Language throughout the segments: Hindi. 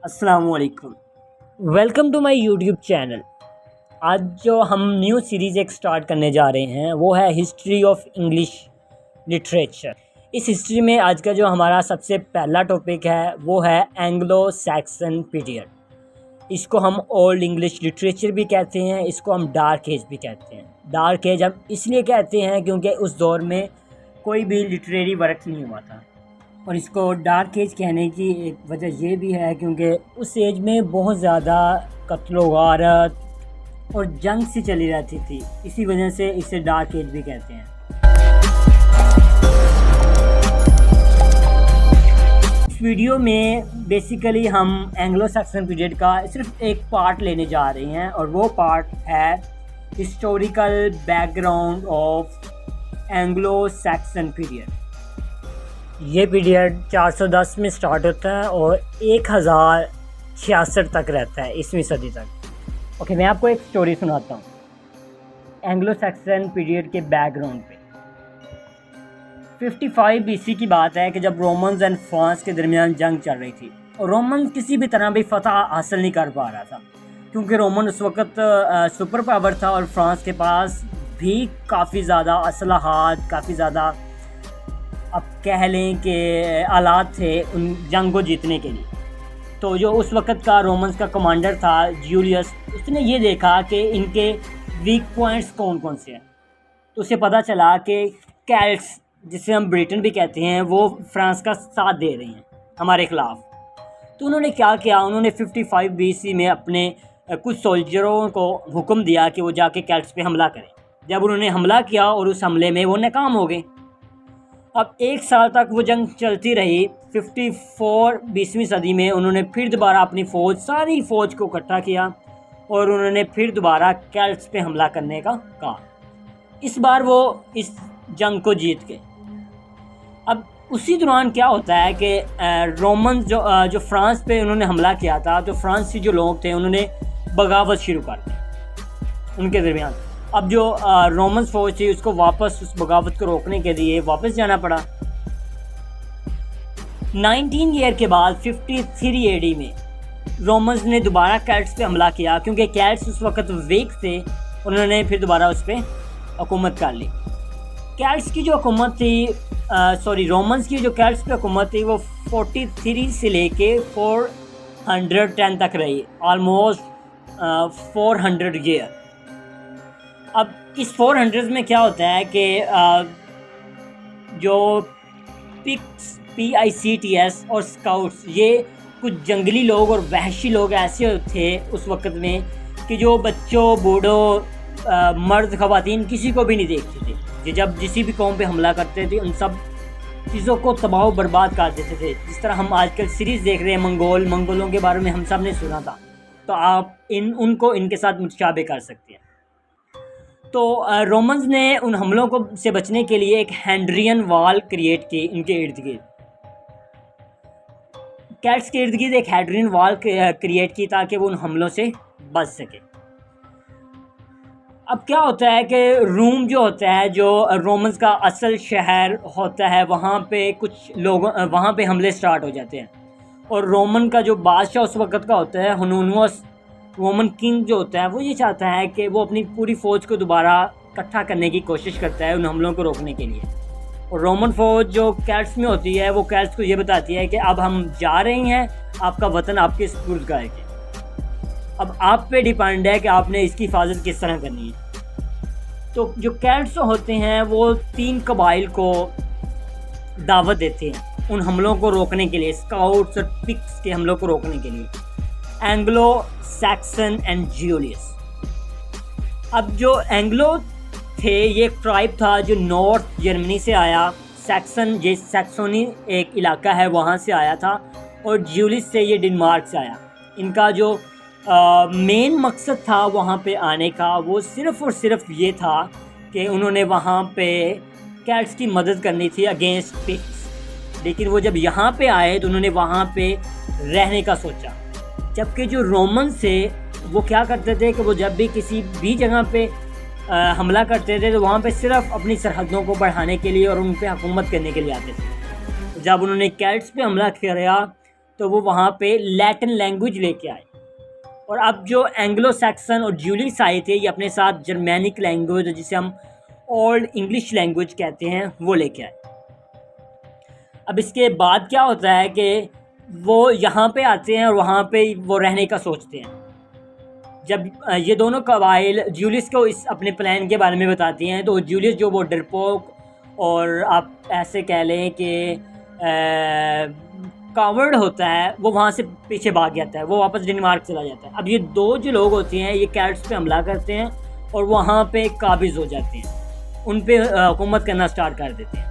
अस्सलामुअलैकुम, welcome to my YouTube channel. आज जो हम न्यू सीरीज़ एक स्टार्ट करने जा रहे हैं वो है हिस्ट्री ऑफ इंग्लिश लिटरेचर। इस हिस्ट्री में आज का जो हमारा सबसे पहला टॉपिक है वो है एंग्लो सैक्सन पीरियड। इसको हम ओल्ड इंग्लिश लिटरेचर भी कहते हैं, इसको हम डार्क एज भी कहते हैं। डार्क एज हम इसलिए कहते हैं क्योंकि उस दौर में कोई भी लिटरेरी वर्क नहीं हुआ था। और इसको डार्क एज कहने की एक वजह ये भी है क्योंकि उस एज में बहुत ज़्यादा कत्ल गारत और जंग सी चली रहती थी, इसी वजह से इसे डार्क एज भी कहते हैं। इस वीडियो में बेसिकली हम एंग्लो सैक्सन पीरियड का सिर्फ एक पार्ट लेने जा रहे हैं और वो पार्ट है historical background of Anglo Saxon period. ये पीरियड 410 में स्टार्ट होता है और 1066 तक रहता है, 20वीं सदी तक। ओके, मैं आपको एक स्टोरी सुनाता हूँ एंग्लो सैक्सन पीरियड के बैकग्राउंड पे। 55 BC की बात है कि जब रोमन्स एंड फ्रांस के दरमियान जंग चल रही थी और रोमन किसी भी तरह भी फतह हासिल नहीं कर पा रहा था क्योंकि रोमन उस वक्त सुपर पावर था और फ्रांस के पास भी काफ़ी ज़्यादा असलहात, काफ़ी ज़्यादा अब कह लें कि आलात थे उन जंग को जीतने के लिए। तो जो उस वक़्त का रोमन्स का कमांडर था जूलियस, उसने ये देखा कि इनके वीक पॉइंट्स कौन कौन से हैं। तो उसे पता चला कि केल्ट्स, जिसे हम ब्रिटेन भी कहते हैं, वो फ्रांस का साथ दे रहे हैं हमारे ख़िलाफ़। तो उन्होंने क्या किया, उन्होंने 55 BC में अपने कुछ सोल्जरों को हुक्म दिया कि वो जाके केल्ट्स पे हमला करें। जब उन्होंने हमला किया और उस हमले में वो नाकाम हो गए। अब 1 साल तक वो जंग चलती रही। 54 20वीं सदी में उन्होंने फिर दोबारा अपनी फ़ौज, सारी फ़ौज को इकट्ठा किया और उन्होंने फिर दोबारा केल्ट्स पे हमला करने का कहा। इस बार वो इस जंग को जीत गए। अब उसी दौरान क्या होता है कि रोमन जो फ्रांस पे उन्होंने हमला किया था, तो फ्रांसीसी जो लोग थे उन्होंने बगावत शुरू कर दी उनके दरमियान। अब जो रोमन फौज थी उसको वापस उस बगावत को रोकने के लिए वापस जाना पड़ा। 19 ईयर के बाद 53 AD में रोमन्स ने दोबारा केल्ट्स पे हमला किया क्योंकि केल्ट्स उस वक्त वीक थे। उन्होंने फिर दोबारा उस पर हुकूमत कर ली। केल्ट्स की जो हुकूमत थी, रोमन्स की जो केल्ट्स पे हुकूमत थी वो 43 से लेके 410 तक रही, ऑलमोस्ट 400 ईयर। अब इस 400 में क्या होता है कि जो PICTS और स्काउट्स, ये कुछ जंगली लोग और वहशी लोग ऐसे थे उस वक्त में कि जो बच्चों, बूढ़ों, मर्द, ख़वातीन किसी को भी नहीं देखते थे। ये जब किसी भी कौम पे हमला करते थे उन सब चीज़ों को तबाह बर्बाद कर देते थे। जिस तरह हम आजकल सीरीज़ देख रहे हैं मंगोलों के बारे में हम सब ने सुना था, तो आप उनको इनके साथ मुशाबे कर सकते हैं। तो रोमन्स ने उन हमलों को से बचने के लिए एक हेंड्रियन वॉल क्रिएट की इनके इर्द गिर्द। केल्ट्स के इर्द गिर्द एक हेंड्रियन वॉल क्रिएट की ताकि वो उन हमलों से बच सके। अब क्या होता है कि रूम जो होता है, जो रोमन्स का असल शहर होता है, वहाँ पे कुछ लोग, वहाँ पे हमले स्टार्ट हो जाते हैं। और रोमन का जो बादशाह उस वक़्त का होता है, हुनूनुस रोमन किंग जो होता है, वो ये चाहता है कि वो अपनी पूरी फ़ौज को दोबारा इकट्ठा करने की कोशिश करता है उन हमलों को रोकने के लिए। और रोमन फ़ौज जो केल्ट्स में होती है वो केल्ट्स को ये बताती है कि अब हम जा रहे हैं, आपका वतन आपके सुपुर्द है, अब आप पे डिपेंड है कि आपने इसकी हिफाजत किस तरह करनी है। तो जो केल्ट्स होते हैं वो 3 कबाइल को दावत देते हैं उन हमलों को रोकने के लिए, स्काउट्स और पिक्स के हमलों को रोकने के लिए, एंग्लो सैक्सन एंड जूलियस। अब जो एंग्लो थे ये एक ट्राइब था जो नॉर्थ जर्मनी से आया। सैक्सोनी एक इलाका है, वहाँ से आया था। और जूलियस से ये डेनमार्क से आया। इनका जो मेन मकसद था वहाँ पे आने का वो सिर्फ़ और सिर्फ ये था कि उन्होंने वहाँ पे केल्ट्स की मदद करनी थी अगेंस्ट पिक्स। लेकिन वो जब यहाँ पे आए तो उन्होंने वहाँ पे रहने का सोचा। जबकि जो रोमन से वो क्या करते थे कि वो जब भी किसी भी जगह पे हमला करते थे तो वहाँ पे सिर्फ अपनी सरहदों को बढ़ाने के लिए और उन पे हुकूमत करने के लिए आते थे। जब उन्होंने केल्ट्स पे हमला किया तो वो वहाँ पे लैटिन लैंग्वेज लेके आए। और अब जो एंग्लो सैक्सन और ज्यूलिश आए थे, ये अपने साथ जर्मैनिक लैंग्वेज, जिसे हम ओल्ड इंग्लिश लैंग्वेज कहते हैं, वो लेके आए। अब इसके बाद क्या होता है कि वो यहाँ पे आते हैं और वहाँ पे वो रहने का सोचते हैं। जब ये दोनों कबाइल ज्यूलिस को इस अपने प्लान के बारे में बताती हैं, तो ज्यूलिस जो वो डरपोक और आप ऐसे कह लें कि कावर्ड होता है, वो वहाँ से पीछे भाग जाता है, वो वापस डेनमार्क चला जाता है। अब ये दो जो लोग होते हैं, ये कैट्स पे हमला करते हैं और वहाँ पे काबिज हो जाते हैं, उन पे हुकूमत करना स्टार्ट कर देते हैं।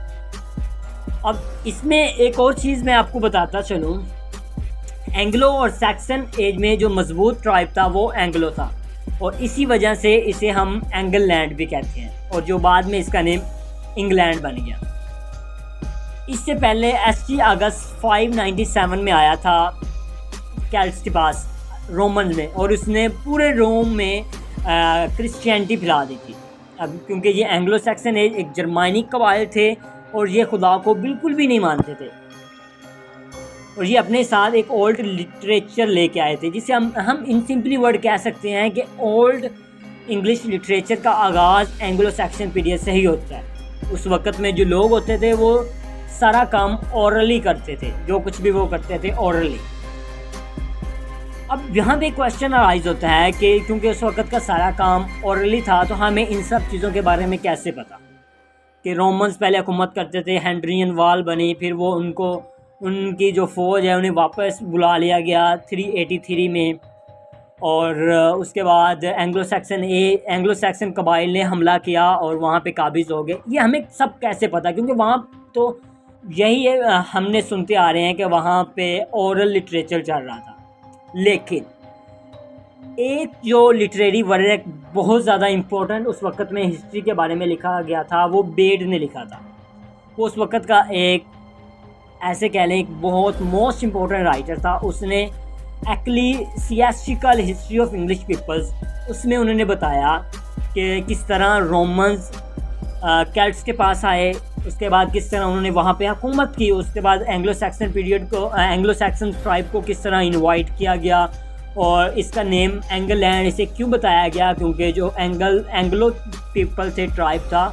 अब इसमें एक और चीज़ मैं आपको बताता चलूँ, एंग्लो और सैक्सन एज में जो मजबूत ट्राइब था वो एंग्लो था, और इसी वजह से इसे हम एंगललैंड भी कहते हैं, और जो बाद में इसका नेम इंग्लैंड बन गया। इससे पहले SG अगस्त 597 में आया था कैल्ट्स के पास रोमन में, और उसने पूरे रोम में क्रिश्चियनिटी फैला दी थी। अब क्योंकि ये एंग्लो सैक्सन एज एक जर्मनिक कबाइल थे और ये खुदा को बिल्कुल भी नहीं मानते थे, और ये अपने साथ एक ओल्ड लिटरेचर लेके आए थे, जिसे हम इन सिंपली वर्ड कह सकते हैं कि ओल्ड इंग्लिश लिटरेचर का आगाज़ एंग्लो सैक्सन पीरियड से ही होता है। उस वक़्त में जो लोग होते थे वो सारा काम ओरली करते थे, जो कुछ भी वो करते थे ओरली। अब यहाँ पे क्वेश्चन अराइज होता है कि क्योंकि उस वक़्त का सारा काम ओरली था, तो हमें इन सब चीज़ों के बारे में कैसे पता कि रोमन्स पहले हुकूमत करते थे, हेनरियन वॉल बनी, फिर वो उनकी जो फ़ौज है उन्हें वापस बुला लिया गया 383 में, और उसके बाद एंग्लो सैक्सन कबाइल ने हमला किया और वहाँ पे काबिज़ हो गए। ये हमें सब कैसे पता, क्योंकि वहाँ तो यही है, हमने सुनते आ रहे हैं कि वहाँ पे ओरल लिटरेचर चल रहा था। लेकिन एक जो लिटरेरी वर्क बहुत ज़्यादा इम्पोर्टेंट उस वक़्त में हिस्ट्री के बारे में लिखा गया था, वो बेड ने लिखा था। वो उस वक़्त का एक ऐसे कह लें एक बहुत मोस्ट इम्पोर्टेंट राइटर था। उसने एक्लीसियास्टिकल हिस्ट्री ऑफ इंग्लिश पीपल्स, उसमें उन्होंने बताया कि किस तरह रोमन्स कैल्ट्स के पास आए, उसके बाद किस तरह उन्होंने वहाँ पे हुकूमत की, उसके बाद एंग्लो सैक्सन पीरियड को एंग्लो सैक्सन ट्राइब को किस तरह इनवाइट किया गया, और इसका नेम एंगललैंड इसे क्यों बताया गया, क्योंकि जो एंग्लो पीपल थे, ट्राइब था,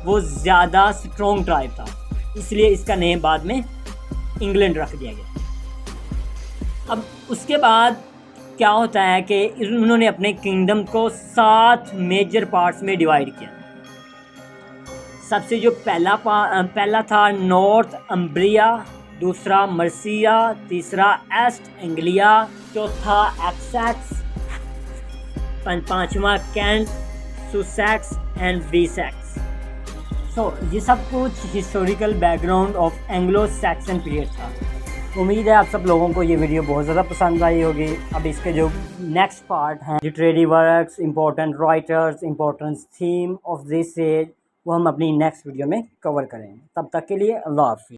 वो ज़्यादा स्ट्रॉन्ग ट्राइब था, इसलिए इसका नेम बाद में इंग्लैंड रख दिया गया। अब उसके बाद क्या होता है कि उन्होंने अपने किंगडम को 7 मेजर पार्ट्स में डिवाइड किया। सबसे जो पहला था नॉर्थ अम्ब्रिया, दूसरा मर्सिया, तीसरा ईस्ट एंग्लिया, चौथा एक्सेक्स, पांचवा कैंट, सुसेक्स एंड वीसेक्स। ये सब कुछ historical background of Anglo Saxon period था। उम्मीद है आप सब लोगों को ये वीडियो बहुत ज़्यादा पसंद आई होगी। अब इसके जो नेक्स्ट पार्ट हैं, literary works, important writers, important theme of this age, वो हम अपनी नेक्स्ट वीडियो में कवर करेंगे। तब तक के लिए अल्लाह हाफ़िज़।